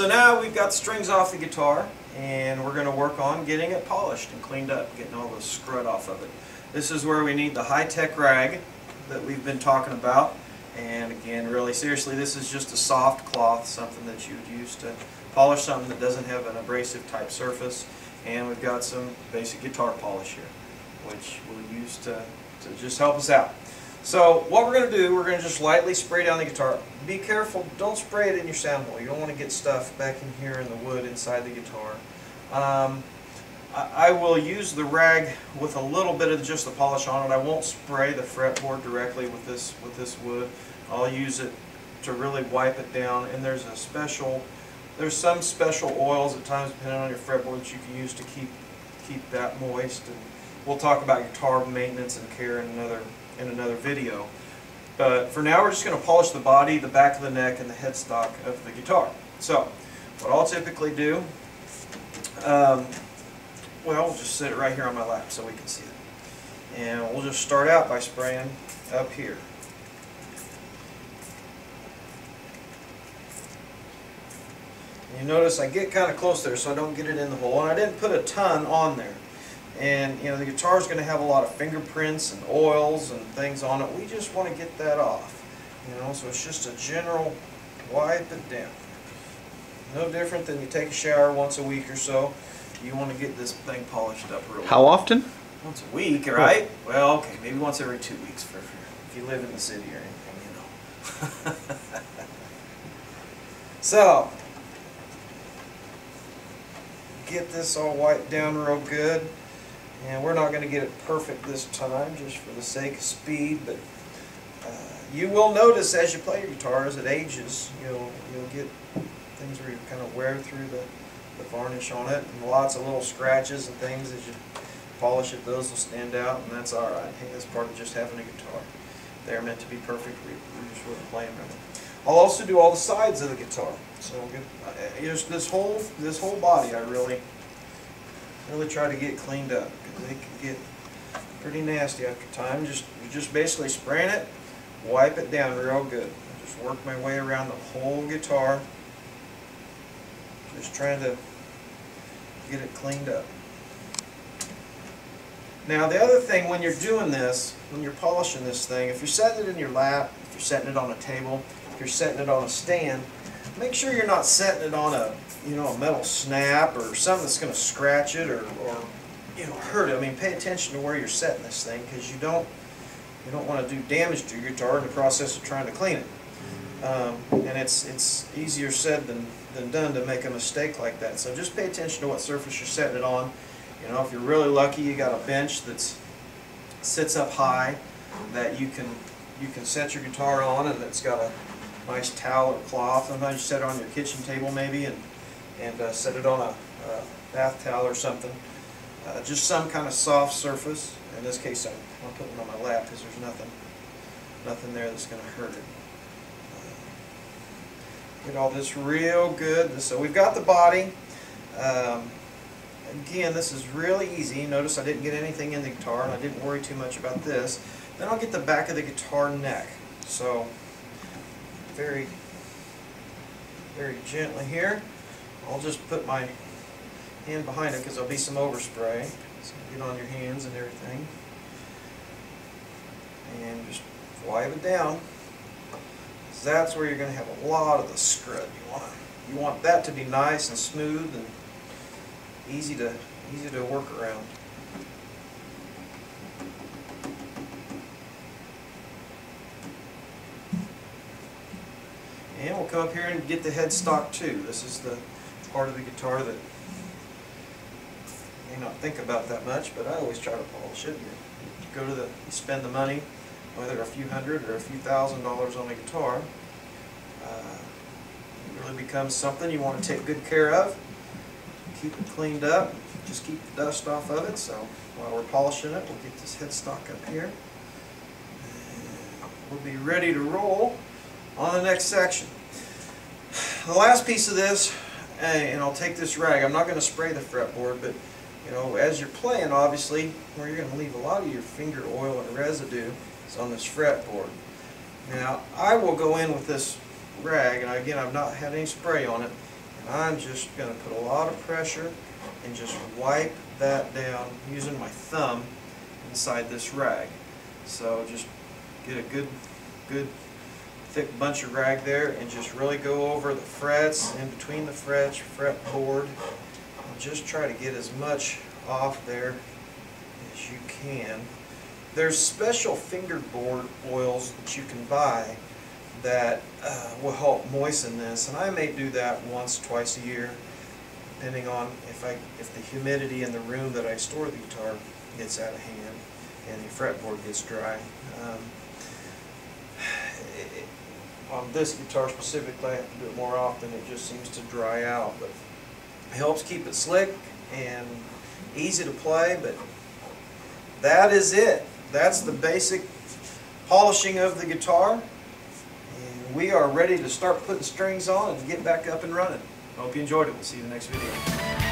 So now we've got the strings off the guitar, and we're going to work on getting it polished and cleaned up, getting all the scrud off of it. This is where we need the high-tech rag that we've been talking about. And again, really seriously, this is just a soft cloth, something that you would use to polish something that doesn't have an abrasive type surface. And we've got some basic guitar polish here, which we'll use to just help us out. So what we're going to do, we're going to just lightly spray down the guitar. Be careful, don't spray it in your sound hole. You don't want to get stuff back in here in the wood inside the guitar. I will use the rag with a little bit of just the polish on it. I won't spray the fretboard directly with this wood. I'll use it to really wipe it down. And there's some special oils at times, depending on your fretboard, that you can use to keep that moist. And we'll talk about guitar maintenance and care in another video. But for now, we're just going to polish the body, the back of the neck, and the headstock of the guitar. So what I'll typically do, well, we'll just sit it right here on my lap so we can see it. And we'll just start out by spraying up here. And you notice I get kind of close there so I don't get it in the hole. And I didn't put a ton on there. And you know, the guitar is going to have a lot of fingerprints and oils and things on it. We just want to get that off. You know, so it's just a general wipe it down. No different than you take a shower once a week or so. You want to get this thing polished up real well. How often? Once a week, right? Well, okay, maybe once every 2 weeks if you live in the city or anything, you know. So, get this all wiped down real good. And we're not going to get it perfect this time, just for the sake of speed. But you will notice as you play your guitar, as it ages, you'll get things where you kind of wear through the varnish on it, and lots of little scratches and things as you polish it. Those will stand out, and that's all right. Hey, that's part of just having a guitar. They're meant to be perfect. We just wouldn't play them right. I'll also do all the sides of the guitar. So just this whole body, I really try to get cleaned up, because they can get pretty nasty after time. Just basically spraying it, wipe it down real good. Just work my way around the whole guitar, just trying to get it cleaned up. Now the other thing, when you're doing this, when you're polishing this thing, if you're setting it in your lap, if you're setting it on a table, if you're setting it on a stand, make sure you're not setting it on a metal snap or something that's going to scratch it or hurt it. I mean, pay attention to where you're setting this thing, because you don't want to do damage to your guitar in the process of trying to clean it. And it's easier said than done to make a mistake like that. So just pay attention to what surface you're setting it on. You know, if you're really lucky, you got a bench that sits up high that you can set your guitar on, and it's got a nice towel or cloth. Sometimes you set it on your kitchen table maybe, and set it on a bath towel or something. Just some kind of soft surface. In this case, I'm putting it on my lap because there's nothing there that's going to hurt it. Get all this real good. So we've got the body. Again, this is really easy. Notice I didn't get anything in the guitar, and I didn't worry too much about this. Then I'll get the back of the guitar neck. So very, very gently here. I'll just put my hand behind it because there'll be some overspray. So get on your hands and everything. And just wipe it down. That's where you're going to have a lot of the scrub. You want that to be nice and smooth and easy to work around. And we'll come up here and get the headstock too. This is the part of the guitar that you may not think about that much, but I always try to polish it. You spend the money, whether a few hundred or a few $1,000s on a guitar, it really becomes something you want to take good care of. Keep it cleaned up, just keep the dust off of it. So while we're polishing it, we'll get this headstock up here. And we'll be ready to roll on the next section. The last piece of this, and I'll take this rag. I'm not going to spray the fretboard, but as you're playing, obviously, where you're going to leave a lot of your finger oil and residue is on this fretboard. Now, I will go in with this rag, and again, I've not had any spray on it, I'm just going to put a lot of pressure and just wipe that down using my thumb inside this rag. So just get a good thick bunch of rag there and just really go over the frets, in between the frets, fretboard, and just try to get as much off there as you can. There's special fingerboard oils that you can buy that will help moisten this, and I may do that once, twice a year, depending on if the humidity in the room that I store the guitar gets out of hand and the fretboard gets dry. On this guitar specifically, I have to do it more often. It just seems to dry out, but it helps keep it slick and easy to play. But that is it. That's the basic polishing of the guitar, and we are ready to start putting strings on and get back up and running. I hope you enjoyed it. We'll see you in the next video.